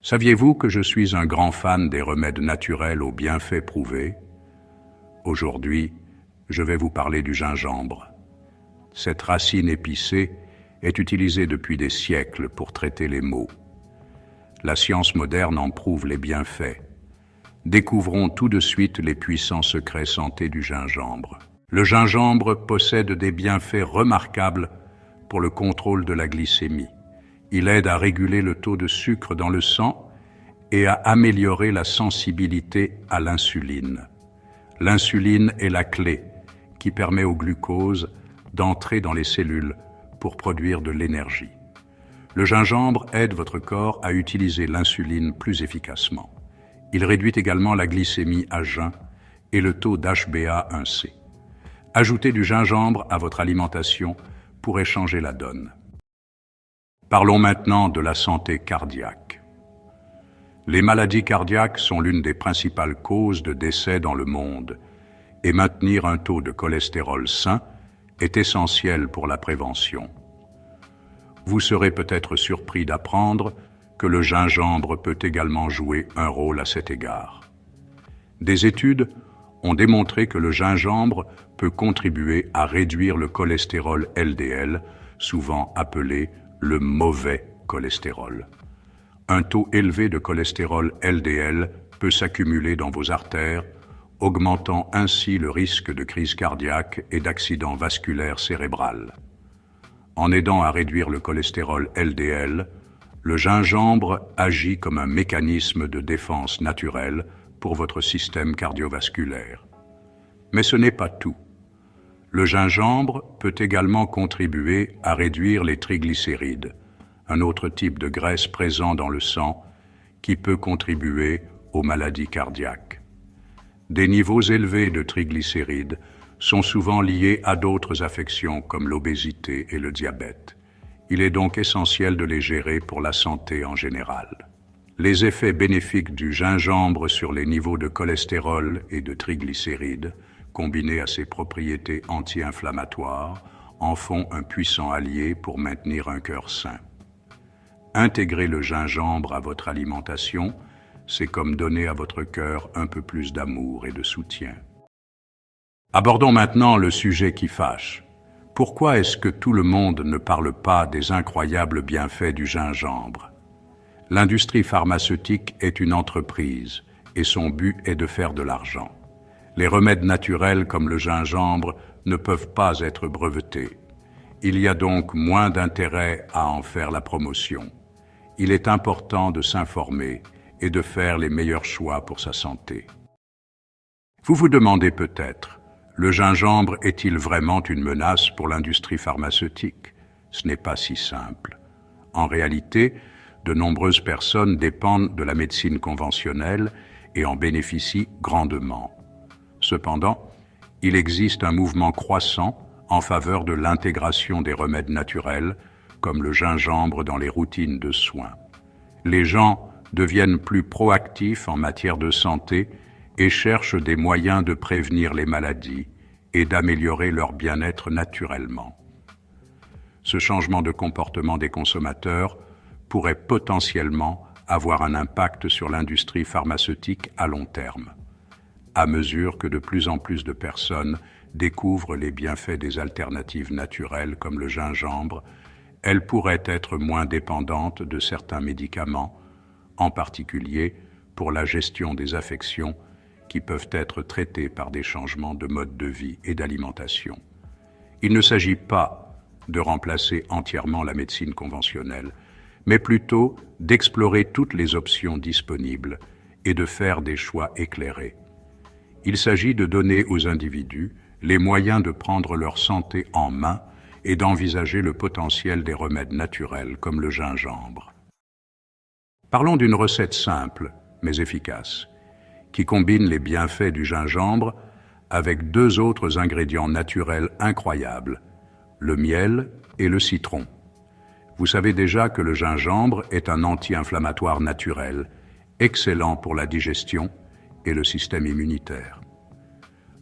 Saviez-vous que je suis un grand fan des remèdes naturels aux bienfaits prouvés? Aujourd'hui, je vais vous parler du gingembre. Cette racine épicée est utilisée depuis des siècles pour traiter les maux. La science moderne en prouve les bienfaits. Découvrons tout de suite les puissants secrets santé du gingembre. Le gingembre possède des bienfaits remarquables pour le contrôle de la glycémie. Il aide à réguler le taux de sucre dans le sang et à améliorer la sensibilité à l'insuline. L'insuline est la clé qui permet au glucose d'entrer dans les cellules pour produire de l'énergie. Le gingembre aide votre corps à utiliser l'insuline plus efficacement. Il réduit également la glycémie à jeun et le taux d'HbA1c. Ajouter du gingembre à votre alimentation pourrait changer la donne. Parlons maintenant de la santé cardiaque. Les maladies cardiaques sont l'une des principales causes de décès dans le monde et maintenir un taux de cholestérol sain est essentiel pour la prévention. Vous serez peut-être surpris d'apprendre que le gingembre peut également jouer un rôle à cet égard. Des études ont démontré que le gingembre peut contribuer à réduire le cholestérol LDL, souvent appelé le mauvais cholestérol. Un taux élevé de cholestérol LDL peut s'accumuler dans vos artères, augmentant ainsi le risque de crise cardiaque et d'accident vasculaire cérébral. En aidant à réduire le cholestérol LDL, le gingembre agit comme un mécanisme de défense naturel pour votre système cardiovasculaire. Mais ce n'est pas tout. Le gingembre peut également contribuer à réduire les triglycérides, un autre type de graisse présent dans le sang qui peut contribuer aux maladies cardiaques. Des niveaux élevés de triglycérides sont souvent liés à d'autres affections comme l'obésité et le diabète. Il est donc essentiel de les gérer pour la santé en général. Les effets bénéfiques du gingembre sur les niveaux de cholestérol et de triglycérides, combinés à ses propriétés anti-inflammatoires, en font un puissant allié pour maintenir un cœur sain. Intégrer le gingembre à votre alimentation, c'est comme donner à votre cœur un peu plus d'amour et de soutien. Abordons maintenant le sujet qui fâche. Pourquoi est-ce que tout le monde ne parle pas des incroyables bienfaits du gingembre? L'industrie pharmaceutique est une entreprise et son but est de faire de l'argent. Les remèdes naturels comme le gingembre ne peuvent pas être brevetés. Il y a donc moins d'intérêt à en faire la promotion. Il est important de s'informer et de faire les meilleurs choix pour sa santé. Vous vous demandez peut-être, le gingembre est-il vraiment une menace pour l'industrie pharmaceutique? Ce n'est pas si simple. En réalité, de nombreuses personnes dépendent de la médecine conventionnelle et en bénéficient grandement. Cependant, il existe un mouvement croissant en faveur de l'intégration des remèdes naturels, comme le gingembre dans les routines de soins. Les gens deviennent plus proactifs en matière de santé et cherchent des moyens de prévenir les maladies et d'améliorer leur bien-être naturellement. Ce changement de comportement des consommateurs pourrait potentiellement avoir un impact sur l'industrie pharmaceutique à long terme. À mesure que de plus en plus de personnes découvrent les bienfaits des alternatives naturelles comme le gingembre, elles pourraient être moins dépendantes de certains médicaments, en particulier pour la gestion des affections qui peuvent être traitées par des changements de mode de vie et d'alimentation. Il ne s'agit pas de remplacer entièrement la médecine conventionnelle, mais plutôt d'explorer toutes les options disponibles et de faire des choix éclairés. Il s'agit de donner aux individus les moyens de prendre leur santé en main et d'envisager le potentiel des remèdes naturels comme le gingembre. Parlons d'une recette simple, mais efficace, qui combine les bienfaits du gingembre avec deux autres ingrédients naturels incroyables, le miel et le citron. Vous savez déjà que le gingembre est un anti-inflammatoire naturel, excellent pour la digestion et le système immunitaire.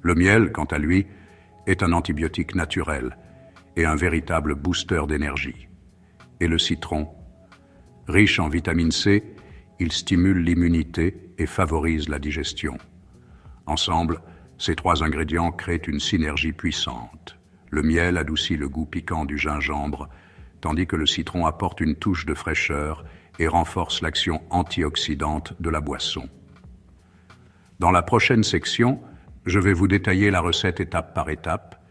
Le miel, quant à lui, est un antibiotique naturel et un véritable booster d'énergie. Et le citron, riche en vitamine C, Il stimule l'immunité et favorise la digestion. Ensemble, ces 3 ingrédients créent une synergie puissante. Le miel adoucit le goût piquant du gingembre, tandis que le citron apporte une touche de fraîcheur et renforce l'action antioxydante de la boisson. Dans la prochaine section, je vais vous détailler la recette étape par étape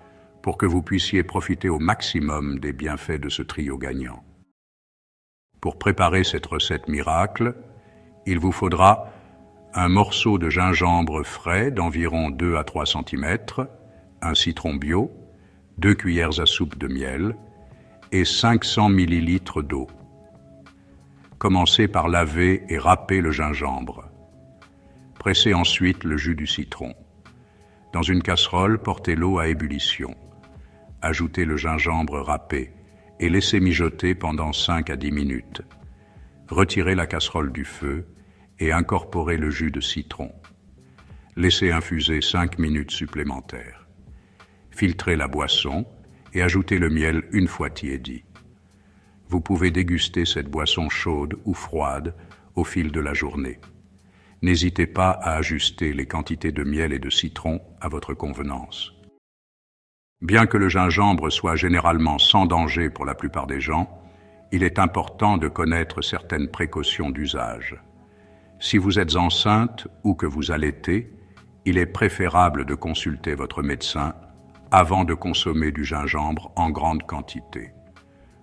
pour que vous puissiez profiter au maximum des bienfaits de ce trio gagnant. Pour préparer cette recette miracle, il vous faudra un morceau de gingembre frais d'environ 2 à 3 cm, un citron bio, 2 cuillères à soupe de miel et 500 ml d'eau. Commencez par laver et râper le gingembre. Pressez ensuite le jus du citron. Dans une casserole, portez l'eau à ébullition. Ajoutez le gingembre râpé et laissez mijoter pendant 5 à 10 minutes. Retirez la casserole du feu et incorporez le jus de citron. Laissez infuser 5 minutes supplémentaires. Filtrez la boisson et ajoutez le miel une fois tiédi. Vous pouvez déguster cette boisson chaude ou froide au fil de la journée. N'hésitez pas à ajuster les quantités de miel et de citron à votre convenance. Bien que le gingembre soit généralement sans danger pour la plupart des gens, il est important de connaître certaines précautions d'usage. Si vous êtes enceinte ou que vous allaitez, il est préférable de consulter votre médecin avant de consommer du gingembre en grande quantité.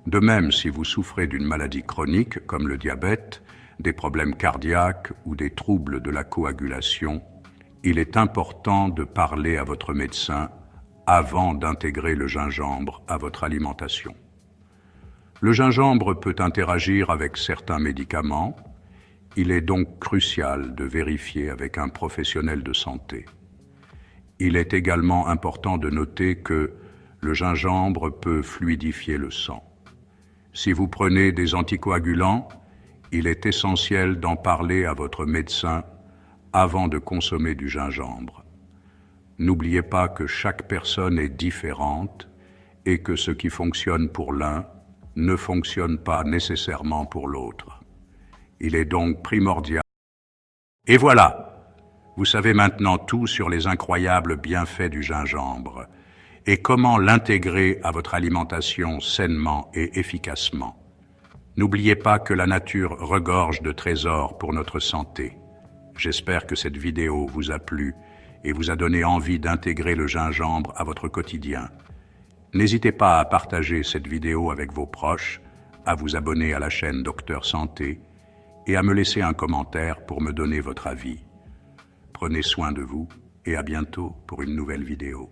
De même, si vous souffrez d'une maladie chronique comme le diabète, des problèmes cardiaques ou des troubles de la coagulation, il est important de parler à votre médecin avant d'intégrer le gingembre à votre alimentation. Le gingembre peut interagir avec certains médicaments. Il est donc crucial de vérifier avec un professionnel de santé. Il est également important de noter que le gingembre peut fluidifier le sang. Si vous prenez des anticoagulants, il est essentiel d'en parler à votre médecin avant de consommer du gingembre. N'oubliez pas que chaque personne est différente et que ce qui fonctionne pour l'un ne fonctionne pas nécessairement pour l'autre. Il est donc primordial. Et voilà, vous savez maintenant tout sur les incroyables bienfaits du gingembre et comment l'intégrer à votre alimentation sainement et efficacement. N'oubliez pas que la nature regorge de trésors pour notre santé. J'espère que cette vidéo vous a plu et vous a donné envie d'intégrer le gingembre à votre quotidien. N'hésitez pas à partager cette vidéo avec vos proches, à vous abonner à la chaîne Docteur Santé et à me laisser un commentaire pour me donner votre avis. Prenez soin de vous et à bientôt pour une nouvelle vidéo.